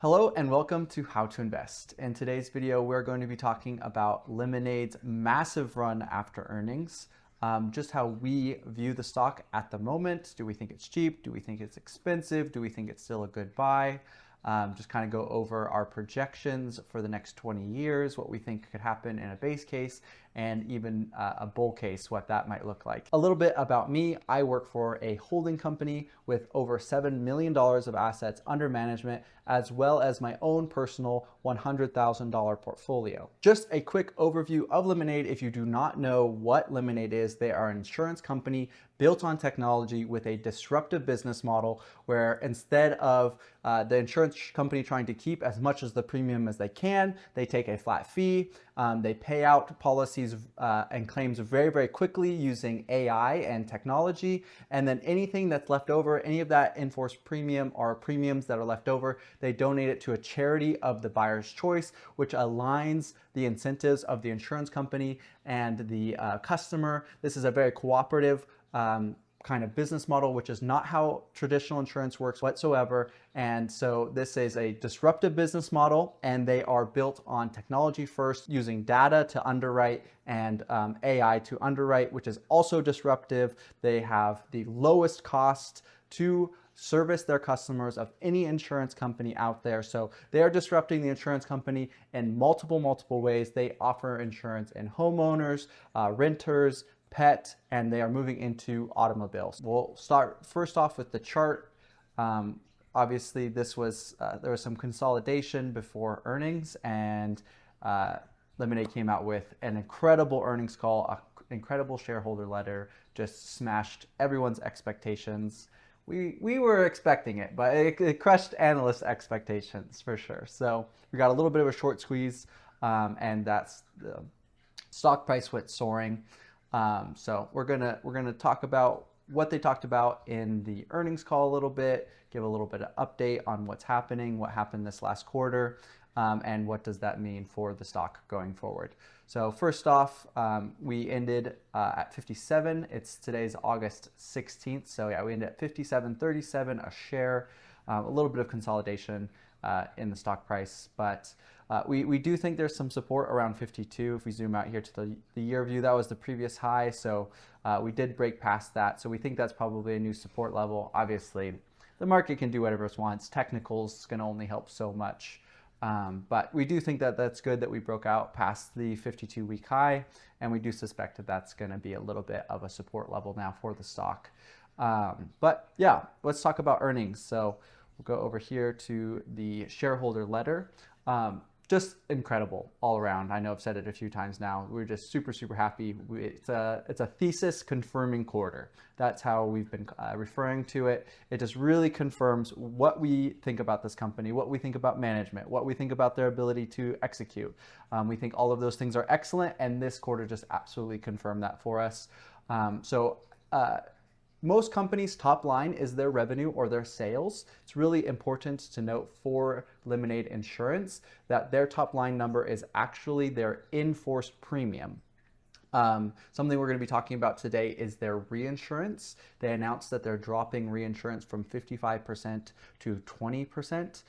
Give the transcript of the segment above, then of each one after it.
Hello and welcome to How to Invest. In today's video, we're going to be talking about Lemonade's massive run after earnings, just how we view the stock at the moment. Do we think it's cheap? Do we think it's expensive? Do we think it's still a good buy? Just kind of go over our projections for the next 20 years, what we think could happen in a base case, and even a bull case, what that might look like. A little bit about me. I work for a holding company with over $7 million of assets under management, as well as my own personal $100,000 portfolio. Just a quick overview of Lemonade. If you do not know what Lemonade is, they are an insurance company built on technology with a disruptive business model where instead of the insurance company trying to keep as much as the premium as they can, they take a flat fee. They pay out policies and claims very, very quickly using AI and technology. And then anything that's left over, any of that in-force premium or premiums that are left over, they donate it to a charity of the buyer's choice, which aligns the incentives of the insurance company and the customer. This is a very cooperative kind of business model, which is not how traditional insurance works whatsoever. And so this is a disruptive business model, and they are built on technology first, using data to underwrite and AI to underwrite, which is also disruptive. They have the lowest cost to service their customers of any insurance company out there. So they are disrupting the insurance company in multiple ways. They offer insurance in homeowners, renters, pet, and they are moving into automobiles. We'll start first off with the chart. Obviously, this was there was some consolidation before earnings, and Lemonade came out with an incredible earnings call, an incredible shareholder letter, just smashed everyone's expectations. We were expecting it, but it crushed analyst expectations for sure. So we got a little bit of a short squeeze, and that's the stock price went soaring. So we're gonna talk about what they talked about in the earnings call a little bit, give a little bit of update on what's happening, what happened this last quarter, and what does that mean for the stock going forward. So first off, we ended at 57. Today's August 16th. So yeah, we ended at 57.37 a share. A little bit of consolidation in the stock price, but we do think there's some support around 52. If we zoom out here to the year view, that was the previous high. So we did break past that. So we think that's probably a new support level. Obviously, the market can do whatever it wants. Technicals can only help so much. But we do think that that's good that we broke out past the 52-week high, and we do suspect that that's going to be a little bit of a support level now for the stock. But yeah, let's talk about earnings. So we'll go over here to the shareholder letter. Just incredible all around. I know I've said it a few times now. We're just super happy. It's a thesis confirming quarter. That's how we've been referring to it. It just really confirms what we think about this company, what we think about management, what we think about their ability to execute. We think all of those things are excellent, and this quarter just absolutely confirmed that for us. Most companies' top line is their revenue or their sales. It's really important to note for Lemonade Insurance that their top line number is actually their in-force premium. Something we're going to be talking about today is their reinsurance. They announced that they're dropping reinsurance from 55% to 20%.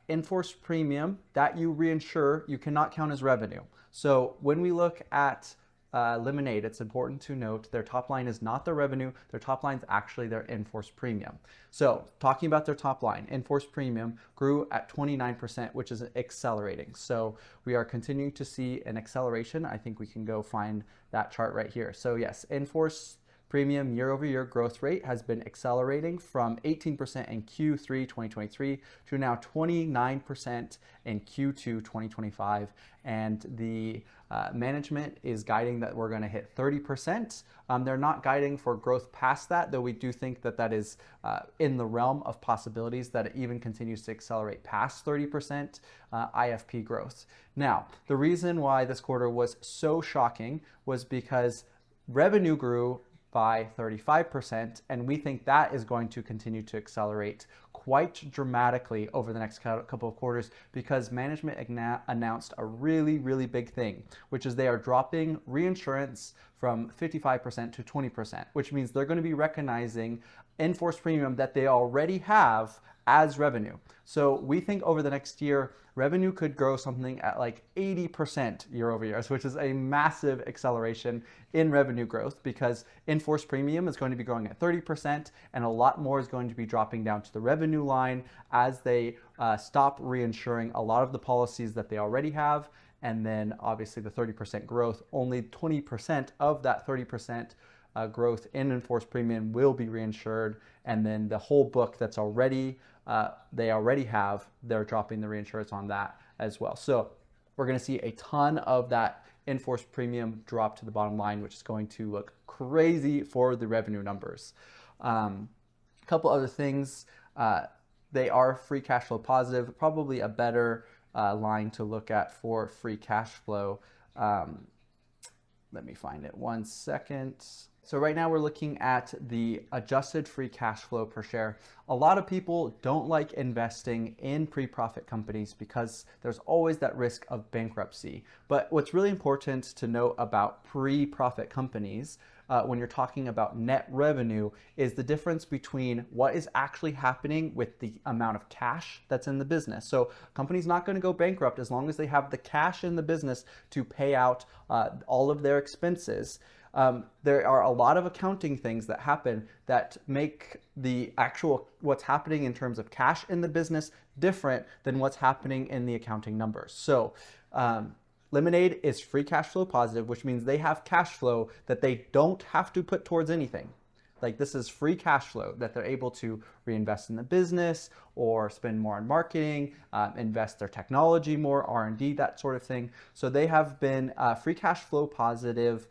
In-force premium that you reinsure, you cannot count as revenue. So when we look at Lemonade, it's important to note their top line is not their revenue. Their top line is actually their in-force premium. So talking about their top line, in-force premium grew at 29%, which is accelerating. So we are continuing to see an acceleration. I think we can go find that chart right here. So yes, in-force premium year-over-year growth rate has been accelerating from 18% in Q3 2023 to now 29% in Q2 2025. And the management is guiding that we're going to hit 30%. They're not guiding for growth past that, though we do think that that is in the realm of possibilities that it even continues to accelerate past 30% IFP growth. Now, the reason why this quarter was so shocking was because revenue grew by 35%, and we think that is going to continue to accelerate quite dramatically over the next couple of quarters because management announced a really big thing, which is they are dropping reinsurance from 55% to 20%, which means they're going to be recognizing in-force premium that they already have as revenue. So we think over the next year, revenue could grow something at like 80% year over year, which is a massive acceleration in revenue growth because in-force premium is going to be growing at 30% and a lot more is going to be dropping down to the revenue line as they stop reinsuring a lot of the policies that they already have. And then obviously the 30% growth, only 20% of that 30% growth in enforced premium will be reinsured. And then the whole book that's already, they already have, they're dropping the reinsurance on that as well. So we're going to see a ton of that enforced premium drop to the bottom line, which is going to look crazy for the revenue numbers. A couple other things. They are free cash flow positive, probably a better line to look at for free cash flow. Let me find it 1 second. So right now we're looking at the adjusted free cash flow per share. A lot of people don't like investing in pre-profit companies because there's always that risk of bankruptcy. But what's really important to note about pre-profit companies when you're talking about net revenue is the difference between what is actually happening with the amount of cash that's in the business. So a company's not going to go bankrupt as long as they have the cash in the business to pay out all of their expenses. There are a lot of accounting things that happen that make the actual what's happening in terms of cash in the business different than what's happening in the accounting numbers. So Lemonade is free cash flow positive, which means they have cash flow that they don't have to put towards anything. Like this is free cash flow that they're able to reinvest in the business or spend more on marketing, invest their technology more, R&D, that sort of thing. So they have been free cash flow positive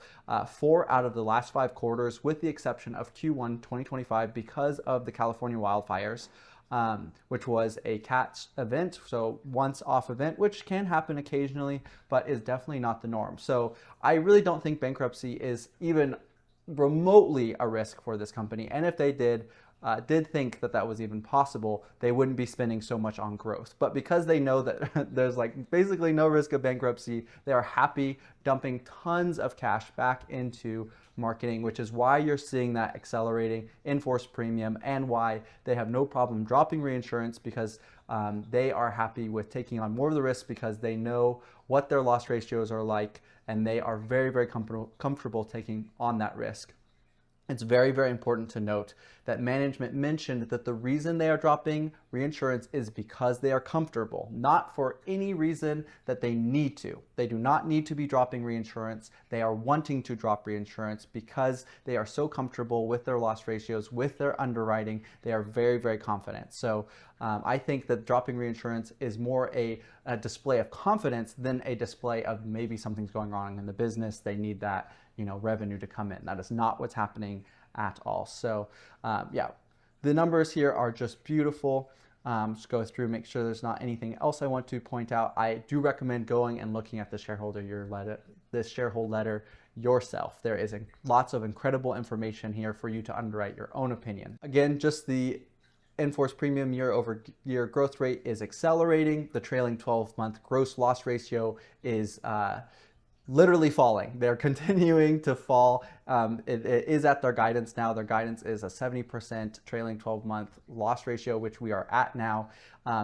4 out of the last 5 quarters, with the exception of Q1 2025 because of the California wildfires. Which was a CAT event, so once-off event, which can happen occasionally, but is definitely not the norm. So I really don't think bankruptcy is even remotely a risk for this company. And if they did think that that was even possible, they wouldn't be spending so much on growth. But because they know that there's like basically no risk of bankruptcy, they are happy dumping tons of cash back into marketing, which is why you're seeing that accelerating in-force premium and why they have no problem dropping reinsurance, because they are happy with taking on more of the risk because they know what their loss ratios are like and they are very, very comfortable taking on that risk. It's very, very important to note that management mentioned that the reason they are dropping reinsurance is because they are comfortable, not for any reason that they need to. They do not need to be dropping reinsurance. They are wanting to drop reinsurance because they are so comfortable with their loss ratios, with their underwriting. They are very, very confident. So I think that dropping reinsurance is more a display of confidence than a display of maybe something's going wrong in the business. They need that revenue to come in. That is not what's happening at all. So yeah, the numbers here are just beautiful. Just go through, make sure there's not anything else I want to point out. I do recommend going and looking at the shareholder letter yourself. There is lots of incredible information here for you to underwrite your own opinion. Again, just the in-force premium year-over-year growth rate is accelerating. The trailing 12-month gross loss ratio is literally falling. They're continuing to fall. It is at their guidance now. Their guidance is a 70% trailing 12-month loss ratio, which we are at now.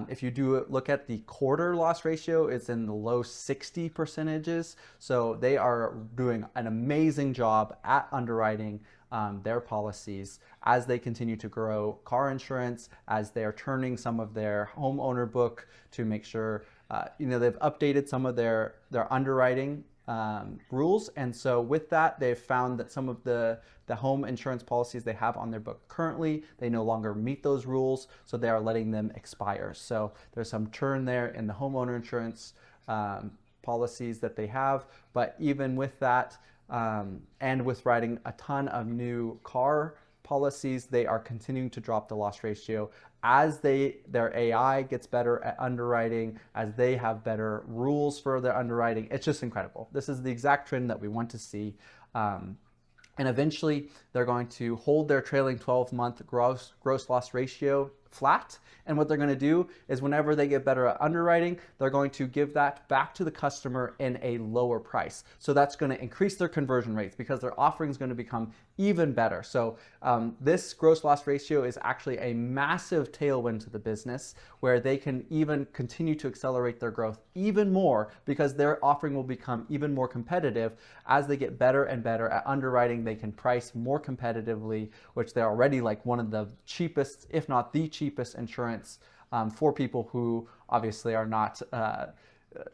If you do look at the quarter loss ratio, it's in the low 60%. So they are doing an amazing job at underwriting their policies as they continue to grow car insurance, as they are turning some of their homeowner book to make sure, they've updated some of their underwriting rules. And so with that, they've found that some of the home insurance policies they have on their book currently, they no longer meet those rules. So they are letting them expire. So there's some churn there in the homeowner insurance policies that they have. But even with that, and with writing a ton of new car policies, they are continuing to drop the loss ratio as their AI gets better at underwriting, as they have better rules for their underwriting. It's just incredible. This is the exact trend that we want to see. And eventually they're going to hold their trailing 12-month gross loss ratio flat. And what they're going to do is whenever they get better at underwriting, they're going to give that back to the customer in a lower price. So that's going to increase their conversion rates because their offering is going to become even better. So this gross loss ratio is actually a massive tailwind to the business where they can even continue to accelerate their growth even more because their offering will become even more competitive as they get better and better at underwriting. They can price more competitively, which they're already like one of the cheapest, if not the cheapest insurance for people who obviously are not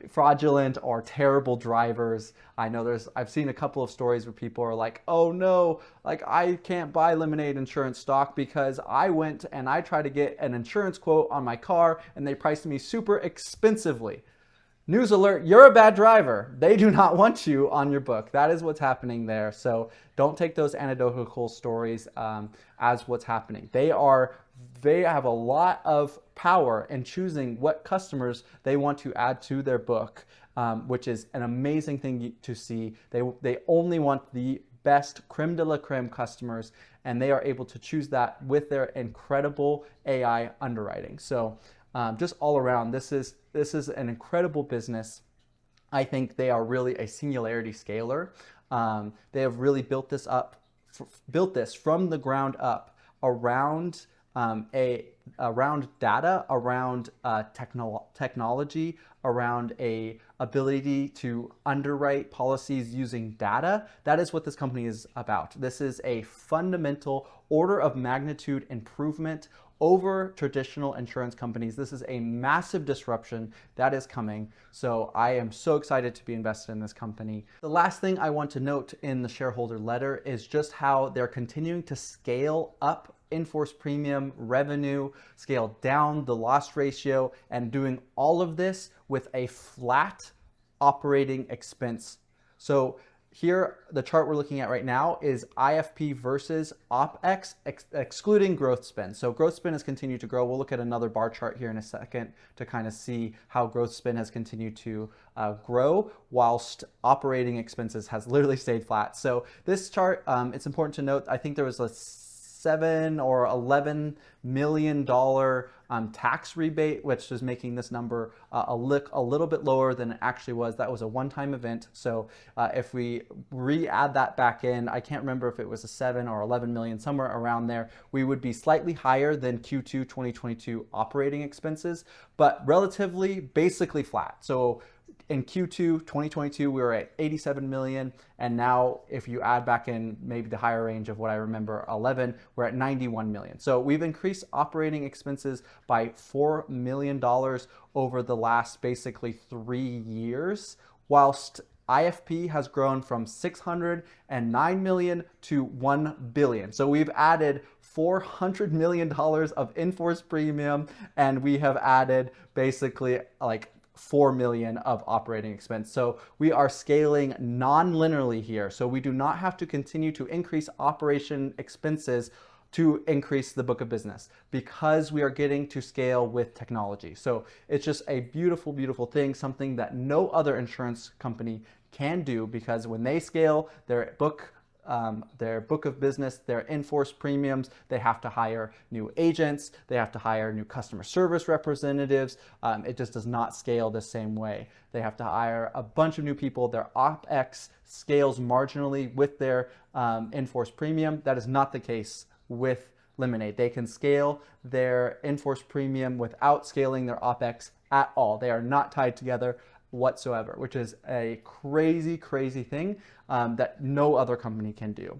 fraudulent or terrible drivers. I know I've seen a couple of stories where people are like, oh no, like I can't buy Lemonade insurance stock because I went and I tried to get an insurance quote on my car and they priced me super expensively. News alert, you're a bad driver. They do not want you on your book. That is what's happening there. So don't take those anecdotal stories as what's happening. They have a lot of power in choosing what customers they want to add to their book, which is an amazing thing to see. They only want the best creme de la creme customers, and they are able to choose that with their incredible AI underwriting. So just all around, this is an incredible business. I think they are really a singularity scaler. They have really built this from the ground up around around data, around technology, around a ability to underwrite policies using data. That is what this company is about. This is a fundamental order of magnitude improvement over traditional insurance companies. This is a massive disruption that is coming. So I am so excited to be invested in this company. The last thing I want to note in the shareholder letter is just how they're continuing to scale up in-force premium revenue, scale down the loss ratio, and doing all of this with a flat operating expense. So here, the chart we're looking at right now is IFP versus OpEx, excluding growth spend. So growth spend has continued to grow. We'll look at another bar chart here in a second to kind of see how growth spend has continued to grow whilst operating expenses has literally stayed flat. So this chart, it's important to note, I think there was a $7 or $11 million tax rebate, which is making this number a little bit lower than it actually was. That was a one-time event. So if we re-add that back in, I can't remember if it was a 7 or 11 million, somewhere around there, we would be slightly higher than Q2 2022 operating expenses, but relatively basically flat. So in Q2 2022, we were at 87 million. And now if you add back in maybe the higher range of what I remember, 11, we're at 91 million. So we've increased operating expenses by $4 million over the last basically 3 years, whilst IFP has grown from 609 million to 1 billion. So we've added $400 million of in-force premium, and we have added basically like 4 million of operating expense. So we are scaling non-linearly here. So we do not have to continue to increase operation expenses to increase the book of business because we are getting to scale with technology. So it's just a beautiful, beautiful thing, something that no other insurance company can do, because when they scale their book of business, their in-force premiums, they have to hire new agents, they have to hire new customer service representatives. It just does not scale the same way. They have to hire a bunch of new people. Their OpEx scales marginally with their in-force premium. That is not the case with Lemonade. They can scale their in-force premium without scaling their OpEx at all. They are not tied together whatsoever, which is a crazy, crazy thing that no other company can do.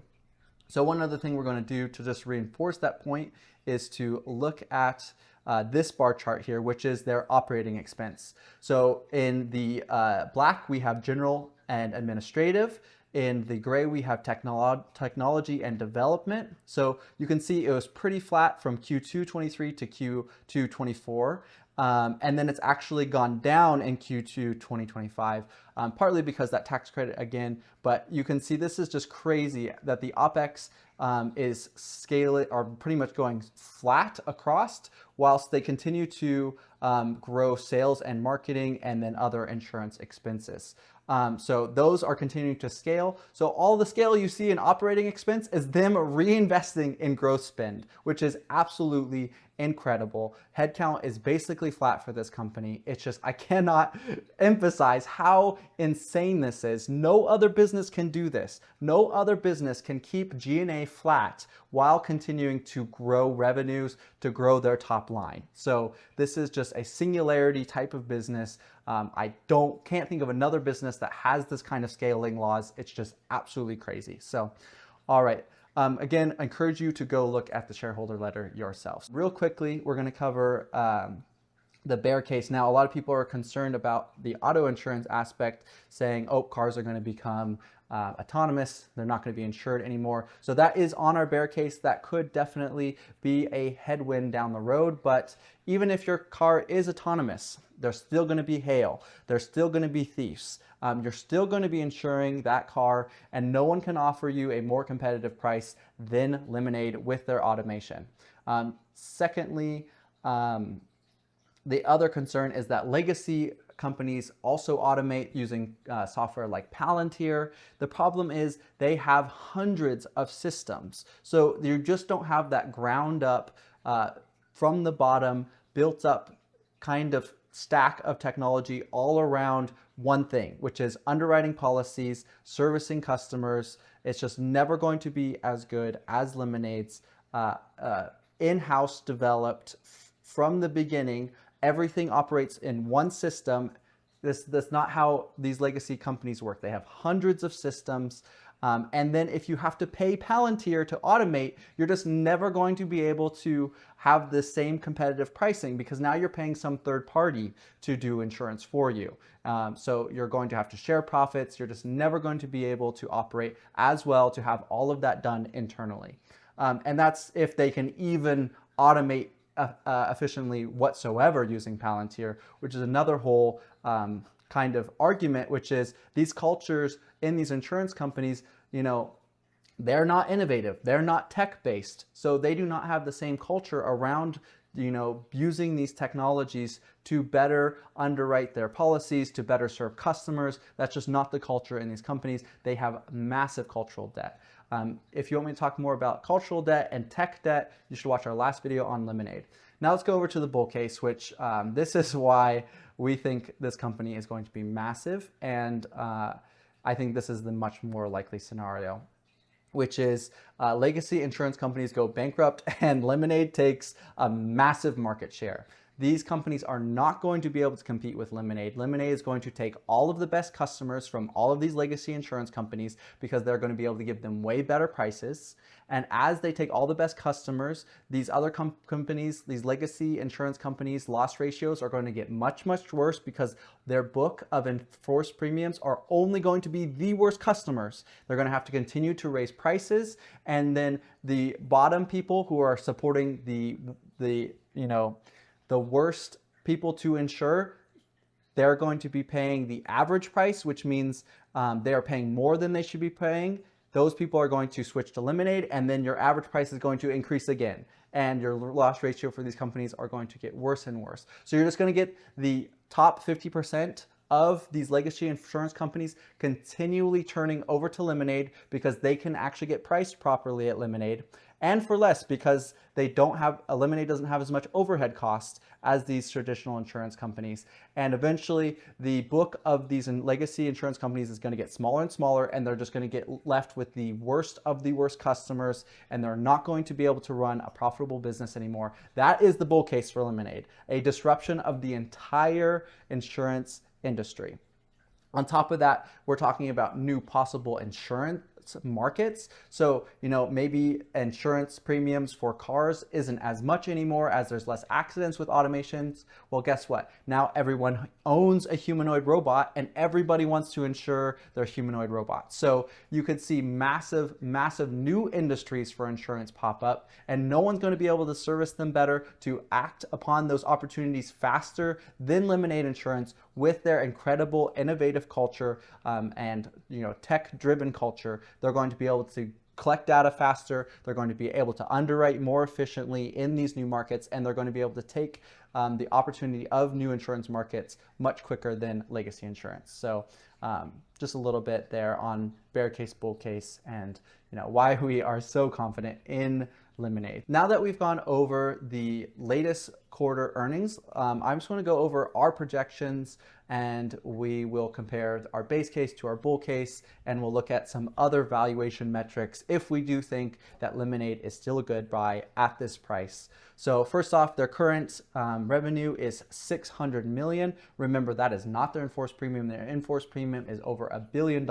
So one other thing we're going to do to just reinforce that point is to look at this bar chart here, which is their operating expense. So in the black, we have general and administrative. In the gray, we have technology and development. So you can see it was pretty flat from Q2 23 to Q2 24. And then it's actually gone down in Q2 2025, partly because that tax credit again, but you can see this is just crazy that the OpEx is scaling or pretty much going flat across whilst they continue to grow sales and marketing and then other insurance expenses. So those are continuing to scale. So all the scale you see in operating expense is them reinvesting in growth spend, which is absolutely incredible. Headcount is basically flat for this company. It's just, I cannot emphasize how insane this is. No other business can do this. No other business can keep G&A flat while continuing to grow revenues, to grow their top line. So this is just a singularity type of business. I can't think of another business that has this kind of scaling laws. It's just absolutely crazy. So, all right. Again, I encourage you to go look at the shareholder letter yourselves. Real quickly, we're going to cover the bear case. Now, a lot of people are concerned about the auto insurance aspect, saying, oh, cars are going to become autonomous. They're not going to be insured anymore. So that is on our bear case. That could definitely be a headwind down the road. But even if your car is autonomous, there's still going to be hail. There's still going to be thieves. You're still going to be insuring that car, and no one can offer you a more competitive price than Lemonade with their automation. Secondly, the other concern is that legacy companies also automate using software like Palantir. The problem is they have hundreds of systems. So you just don't have that ground up, from the bottom, built up kind of stack of technology all around one thing, which is underwriting policies, servicing customers. It's just never going to be as good as Lemonade's in-house developed from the beginning. Everything operates in one system. That's not how these legacy companies work. They have hundreds of systems. And then if you have to pay Palantir to automate, you're just never going to be able to have the same competitive pricing, because now you're paying some third party to do insurance for you. So you're going to have to share profits. You're just never going to be able to operate as well to have all of that done internally. And that's if they can even automate efficiently whatsoever using Palantir, which is another whole kind of argument, which is these cultures in these insurance companies, they're not innovative, they're not tech-based, so they do not have the same culture around using these technologies to better underwrite their policies, to better serve customers. That's just not the culture in these companies. They have massive cultural debt. If you want me to talk more about cultural debt and tech debt, you should watch our last video on Lemonade. Now let's go over to the bull case, which this is why we think this company is going to be massive, and I think this is the much more likely scenario, which is legacy insurance companies go bankrupt and Lemonade takes a massive market share. These companies are not going to be able to compete with Lemonade. Lemonade is going to take all of the best customers from all of these legacy insurance companies because they're going to be able to give them way better prices. And as they take all the best customers, these other companies, these legacy insurance companies, loss ratios are going to get much, much worse because their book of enforced premiums are only going to be the worst customers. They're going to have to continue to raise prices. And then the bottom people who are supporting the worst people to insure, they're going to be paying the average price, which means they are paying more than they should be paying. Those people are going to switch to Lemonade, and then your average price is going to increase again. And your loss ratio for these companies are going to get worse and worse. So you're just going to get the top 50% of these legacy insurance companies continually turning over to Lemonade because they can actually get priced properly at Lemonade, and for less because Lemonade doesn't have as much overhead costs as these traditional insurance companies. And eventually the book of these legacy insurance companies is going to get smaller and smaller, and they're just going to get left with the worst of the worst customers, and they're not going to be able to run a profitable business anymore. That is the bull case for Lemonade, a disruption of the entire insurance industry. On top of that, we're talking about new possible insurance markets. So, maybe insurance premiums for cars isn't as much anymore as there's less accidents with automations. Well, guess what? Now everyone owns a humanoid robot and everybody wants to insure their humanoid robot. So you could see massive, massive new industries for insurance pop up, and no one's going to be able to service them better, to act upon those opportunities faster than Lemonade Insurance with their incredible innovative culture and tech-driven culture. They're going to be able to collect data faster, they're going to be able to underwrite more efficiently in these new markets, and they're going to be able to take the opportunity of new insurance markets much quicker than legacy insurance. So just a little bit there on bear case, bull case, and why we are so confident in Lemonade. Now that we've gone over the latest quarter earnings, I'm just going to go over our projections, and we will compare our base case to our bull case, and we'll look at some other valuation metrics if we do think that Lemonade is still a good buy at this price. So first off, their current revenue is $600 million. Remember, that is not their in-force premium. Their in-force premium is over $1 billion.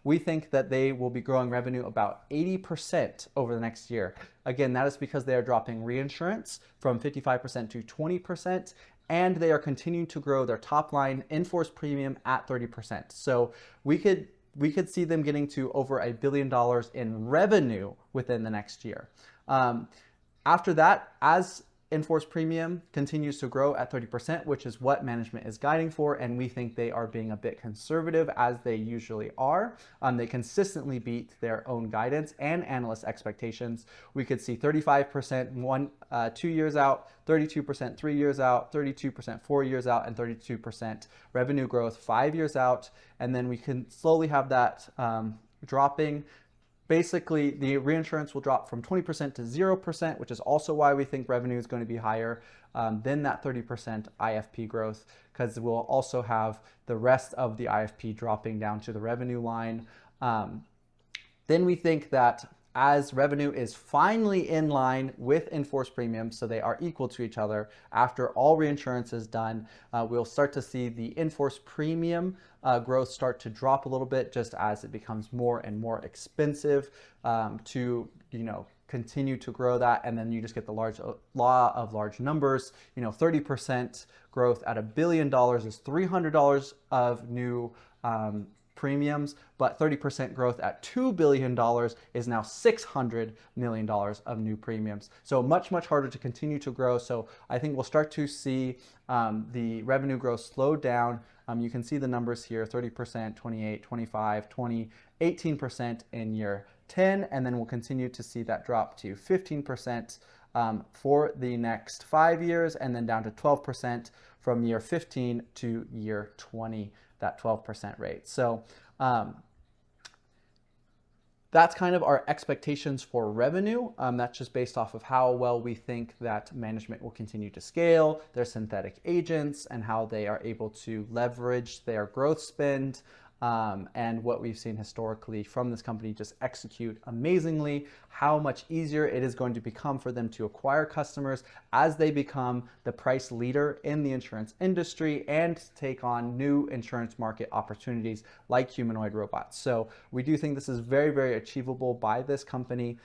We think that they will be growing revenue about 80% over the next year. Again, that is because they are dropping reinsurance from 55% to 20%, and they are continuing to grow their top line in-force premium at 30%. So we could see them getting to over $1 billion in revenue within the next year. After that, as in-force premium continues to grow at 30%, which is what management is guiding for, and we think they are being a bit conservative, as they usually are. They consistently beat their own guidance and analyst expectations. We could see 35% 2 years out, 32% 3 years out, 32% 4 years out, and 32% revenue growth 5 years out. And then we can slowly have that dropping. Basically, the reinsurance will drop from 20% to 0%, which is also why we think revenue is going to be higher than that 30% IFP growth, because we'll also have the rest of the IFP dropping down to the revenue line. Then we think that as revenue is finally in line with in-force premiums, so they are equal to each other, after all reinsurance is done, we'll start to see the in-force premium growth start to drop a little bit, just as it becomes more and more expensive to continue to grow that. And then you just get the large law of large numbers. 30% growth at $1 billion is $300 of new premiums, but 30% growth at $2 billion is now $600 million of new premiums. So much harder to continue to grow. So I think we'll start to see the revenue growth slow down. You can see the numbers here: 30%, 28, 25, 20, 18% in year 10, and then we'll continue to see that drop to 15% for the next 5 years, and then down to 12% from year 15 to year 20. That 12% rate. So that's kind of our expectations for revenue. That's just based off of how well we think that management will continue to scale their synthetic agents and how they are able to leverage their growth spend. And what we've seen historically from this company just execute amazingly, how much easier it is going to become for them to acquire customers as they become the price leader in the insurance industry and take on new insurance market opportunities like humanoid robots. So we do think this is very achievable by this company,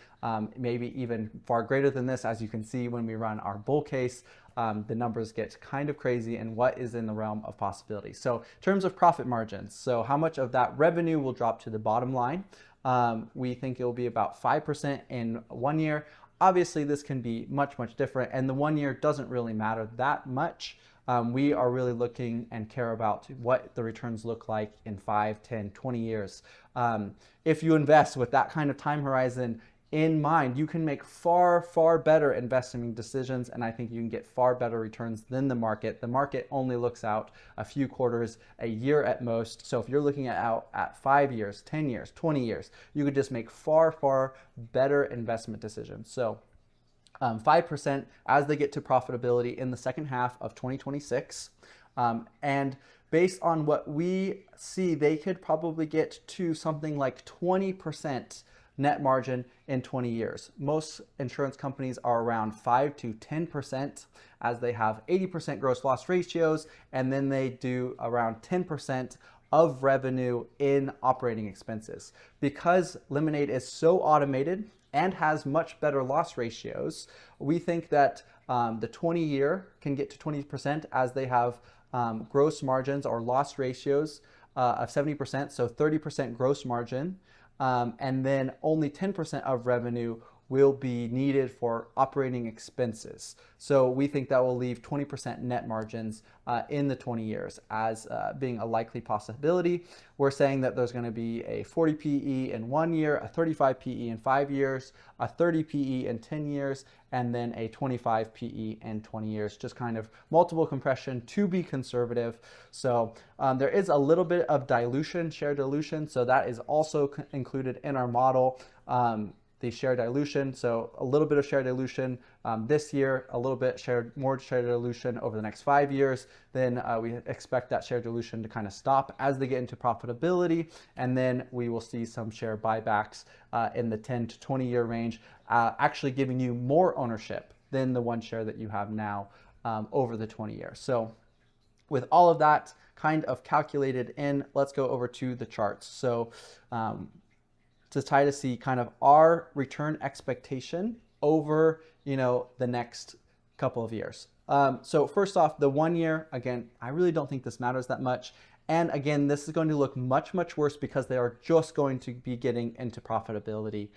maybe even far greater than this. As you can see when we run our bull case, the numbers get kind of crazy and what is in the realm of possibility. So in terms of profit margins, so how much of that revenue will drop to the bottom line? We think it will be about 5% in 1 year. Obviously, this can be much different, and the 1 year doesn't really matter that much. We are really looking and care about what the returns look like in 5, 10, 20 years. If you invest with that kind of time horizon in mind, you can make far better investing decisions, and I think you can get far better returns than the market. The market only looks out a few quarters, a year at most. So if you're looking out at 5 years, 10 years, 20 years, you could just make far better investment decisions. So 5% as they get to profitability in the second half of 2026. And based on what we see, they could probably get to something like 20% net margin in 20 years. Most insurance companies are around 5 to 10%, as they have 80% gross loss ratios, and then they do around 10% of revenue in operating expenses. Because Lemonade is so automated and has much better loss ratios, we think that the 20-year can get to 20%, as they have gross margins or loss ratios of 70%, so 30% gross margin. And then only 10% of revenue will be needed for operating expenses. So we think that will leave 20% net margins in the 20 years as being a likely possibility. We're saying that there's going to be a 40 PE in 1 year, a 35 PE in 5 years, a 30 PE in 10 years, and then a 25 PE in 20 years, just kind of multiple compression to be conservative. So there is a little bit of dilution, share dilution, so that is also included in our model. The share dilution, so a little bit of share dilution this year, a little bit more share dilution over the next 5 years. Then we expect that share dilution to kind of stop as they get into profitability, and then we will see some share buybacks in the 10 to 20 year range, actually giving you more ownership than the 1 share that you have now over the 20 years. So with all of that kind of calculated in, let's go over to the charts. So to try to see kind of our return expectation over, the next couple of years. So first off, the 1 year, again, I really don't think this matters that much. And again, this is going to look much, much worse because they are just going to be getting into profitability.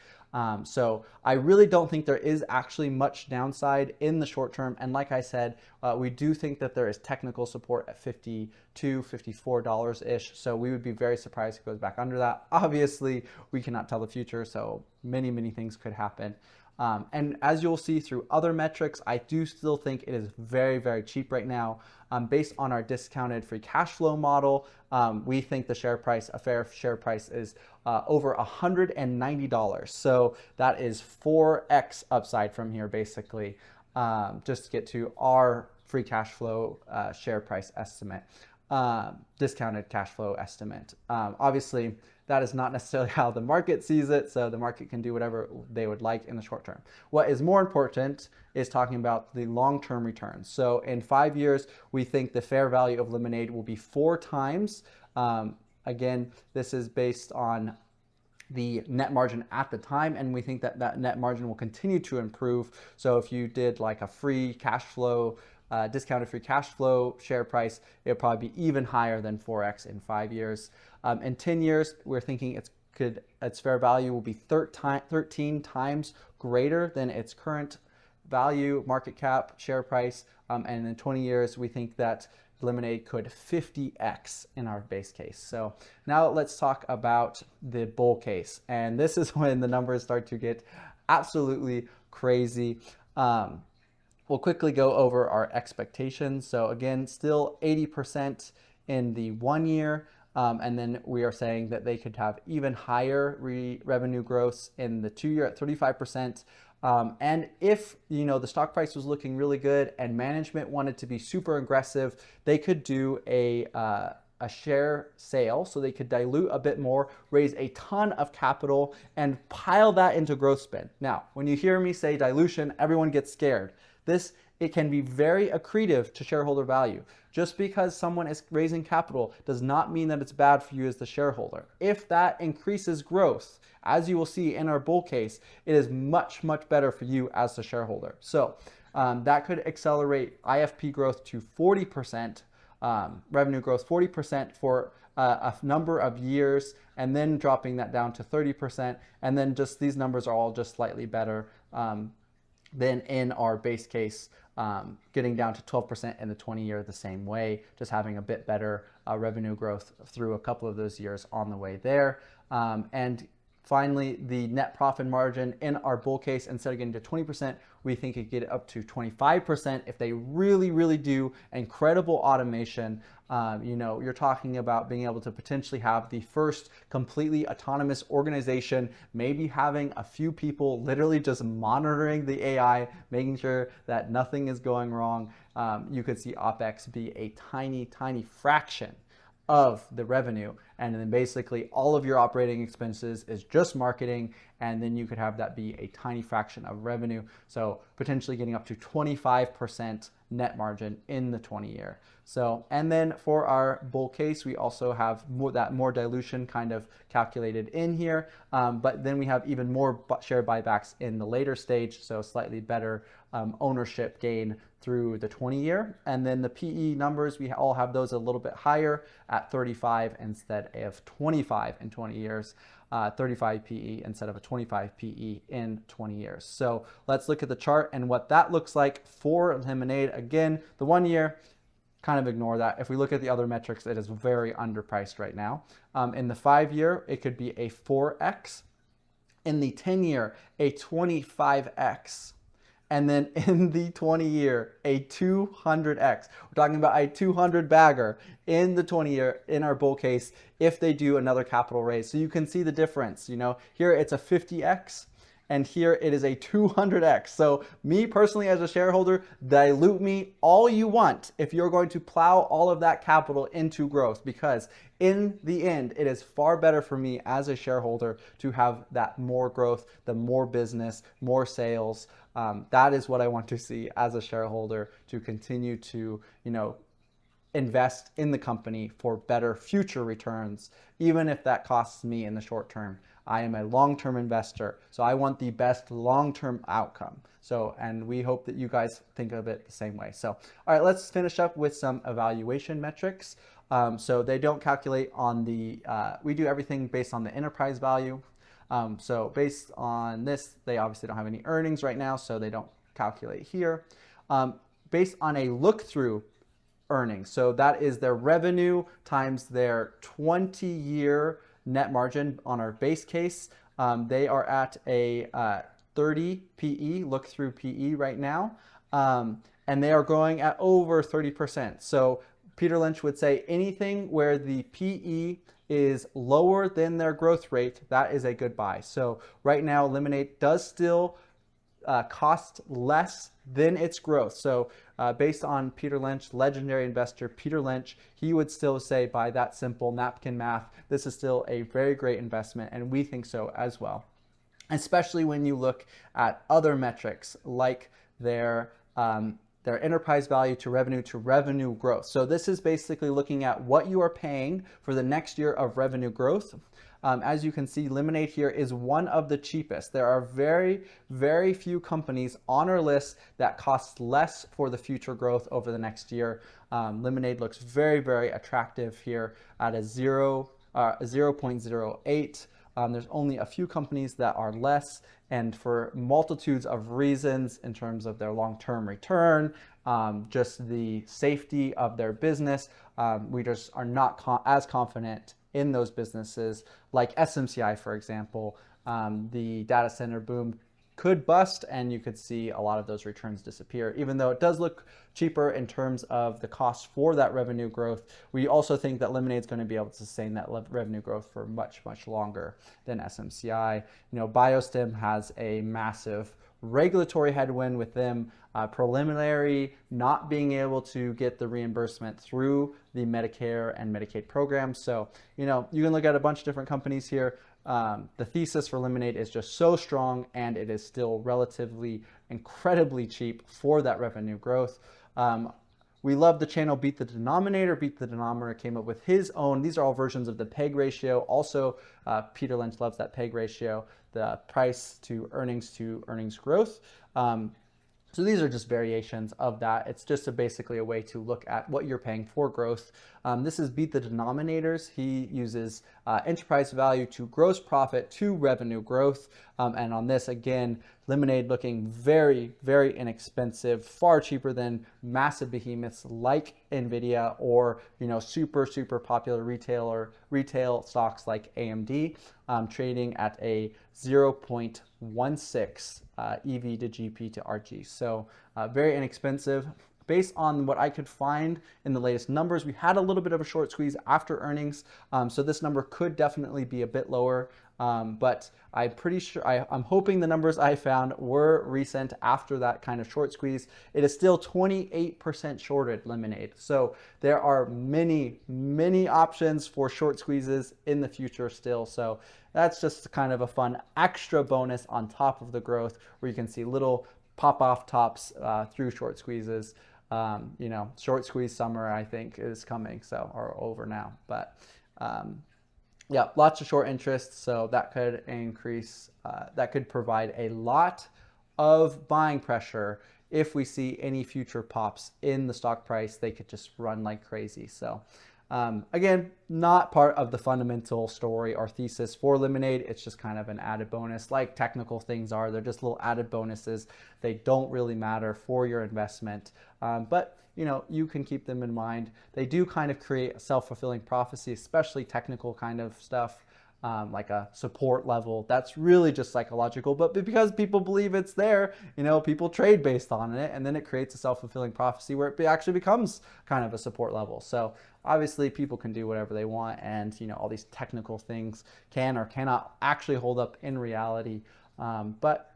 So I really don't think there is actually much downside in the short term. And like I said, we do think that there is technical support at $52, $54-ish. So we would be very surprised if it goes back under that. Obviously, we cannot tell the future. So many, many things could happen. And as you'll see through other metrics, I do still think it is very, very cheap right now. Based on our discounted free cash flow model, we think the share price, a fair share price, is over $190. So that is 4x upside from here, basically, just to get to our free cash flow share price estimate, discounted cash flow estimate. Obviously, that is not necessarily how the market sees it, so the market can do whatever they would like in the short term. What is more important is talking about the long-term returns. So in 5 years, we think the fair value of Lemonade will be 4 times. Again, this is based on the net margin at the time, and we think that that net margin will continue to improve. So if you did like a free cash flow, discounted free cash flow share price, it would probably be even higher than 4x in 5 years. In 10 years, we're thinking its fair value will be 13 times greater than its current value, market cap, share price. And in 20 years, we think that Lemonade could 50x in our base case. So now let's talk about the bull case. And this is when the numbers start to get absolutely crazy. We'll quickly go over our expectations. So again, still 80% in the 1 year. And then we are saying that they could have even higher revenue growth in the 2 year at 35%. And if, the stock price was looking really good and management wanted to be super aggressive, they could do a share sale, so they could dilute a bit more, raise a ton of capital, and pile that into growth spend. Now, when you hear me say dilution, everyone gets scared. It can be very accretive to shareholder value. Just because someone is raising capital does not mean that it's bad for you as the shareholder. If that increases growth, as you will see in our bull case, it is much, much better for you as the shareholder. So that could accelerate IFP growth to 40%, revenue growth 40% for a number of years, and then dropping that down to 30%. And then just these numbers are all just slightly better than in our base case, getting down to 12% in the 20 year the same way, just having a bit better revenue growth through a couple of those years on the way there. And finally, the net profit margin in our bull case, instead of getting to 20%, we think it get up to 25% if they really, really do incredible automation. You're talking about being able to potentially have the first completely autonomous organization, maybe having a few people literally just monitoring the AI, making sure that nothing is going wrong. You could see OpEx be a tiny, tiny fraction of the revenue, and then basically all of your operating expenses is just marketing, and then you could have that be a tiny fraction of revenue, so potentially getting up to 25% net margin in the 20 year. So, and then for our bull case, we also have more dilution kind of calculated in here, but then we have even more share buybacks in the later stage, so slightly better ownership gain through the 20-year. And then the PE numbers, we all have those a little bit higher at 35 instead of 25 in 20 years. 35 PE instead of a 25 PE in 20 years. So let's look at the chart and what that looks like for Lemonade. Again, the 1 year, kind of ignore that. If we look at the other metrics, it is very underpriced right now. In the 5-year, it could be a 4x. In the 10-year, a 25x. And then in the 20-year, a 200x. We're talking about a 200 bagger in the 20-year in our bull case if they do another capital raise. So you can see the difference. You know, here it's a 50x and here it is a 200x. So me personally as a shareholder, dilute me all you want if you're going to plow all of that capital into growth, because in the end, it is far better for me as a shareholder to have that more growth, the more business, more sales. That is what I want to see as a shareholder, to continue to, invest in the company for better future returns, even if that costs me in the short term. I am a long-term investor, so I want the best long-term outcome. So, and we hope that you guys think of it the same way. So, all right, let's finish up with some evaluation metrics. So they don't calculate on the, we do everything based on the enterprise value. So based on this, they obviously don't have any earnings right now, so they don't calculate here. Based on a look-through earnings, so that is their revenue times their 20-year net margin on our base case. They are at a 30 PE, look-through PE right now, and they are growing at over 30%. So Peter Lynch would say anything where the PE is lower than their growth rate, that is a good buy. So right now, Lemonade does still cost less than its growth. So based on Peter Lynch, legendary investor Peter Lynch, he would still say by that simple napkin math, this is still a very great investment, and we think so as well. Especially when you look at other metrics like their enterprise value to revenue growth. So this is basically looking at what you are paying for the next year of revenue growth. As you can see, Lemonade here is one of the cheapest. There are very, very few companies on our list that cost less for the future growth over the next year. Lemonade looks very, very attractive here at a 0.08. There's only a few companies that are less, and for multitudes of reasons in terms of their long-term return, just the safety of their business, we just are not as confident in those businesses like SMCI, for example. The data center boom could bust and you could see a lot of those returns disappear. Even though it does look cheaper in terms of the cost for that revenue growth, we also think that Lemonade is going to be able to sustain that revenue growth for much, much longer than SMCI. BioStem has a massive regulatory headwind with them preliminary not being able to get the reimbursement through the Medicare and Medicaid programs. So, you can look at a bunch of different companies here. The thesis for Lemonade is just so strong, and it is still relatively incredibly cheap for that revenue growth. We love the channel Beat the Denominator. Beat the Denominator came up with his own. These are all versions of the PEG ratio. Also, Peter Lynch loves that PEG ratio, the price to earnings growth. So these are just variations of that. It's just basically a way to look at what you're paying for growth. This is Beat the Denominators. He uses enterprise value to gross profit to revenue growth. And on this, again, Lemonade looking very, very inexpensive, far cheaper than massive behemoths like NVIDIA or, super, super popular retail stocks like AMD, trading at a 0.16 EV to GP to RG. So very inexpensive. Based on what I could find in the latest numbers, we had a little bit of a short squeeze after earnings. So this number could definitely be a bit lower. But I'm pretty sure, I'm hoping the numbers I found were recent after that kind of short squeeze. It is still 28% shorted Lemonade. So there are many, many options for short squeezes in the future still. So that's just kind of a fun extra bonus on top of the growth, where you can see little pop-off tops through short squeezes. Short squeeze summer, I think, is coming, or over now. But yeah, lots of short interest, so that could increase, that could provide a lot of buying pressure if we see any future pops in the stock price, they could just run like crazy. So again, not part of the fundamental story or thesis for Lemonade. It's just kind of an added bonus, like technical things are. They're just little added bonuses. They don't really matter for your investment, but you can keep them in mind. They do kind of create a self-fulfilling prophecy, especially technical kind of stuff. Like a support level, that's really just psychological, but because people believe it's there, people trade based on it, and then it creates a self-fulfilling prophecy where it actually becomes kind of a support level. So obviously people can do whatever they want, and all these technical things can or cannot actually hold up in reality, but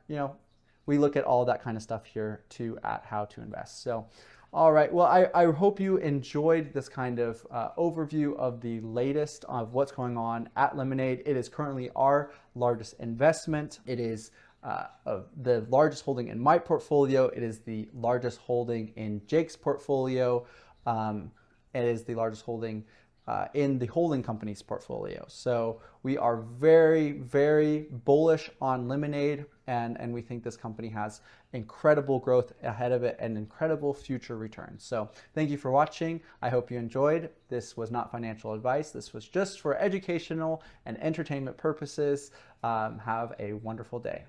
we look at all that kind of stuff here too at How to Invest. So all right, well, I hope you enjoyed this kind of overview of the latest of what's going on at Lemonade. It is currently our largest investment. It is the largest holding in my portfolio. It is the largest holding in Jake's portfolio. It is the largest holding in the holding company's portfolio. So we are very, very bullish on Lemonade, and we think this company has incredible growth ahead of it and incredible future returns. So thank you for watching. I hope you enjoyed. This was not financial advice. This was just for educational and entertainment purposes. Have a wonderful day.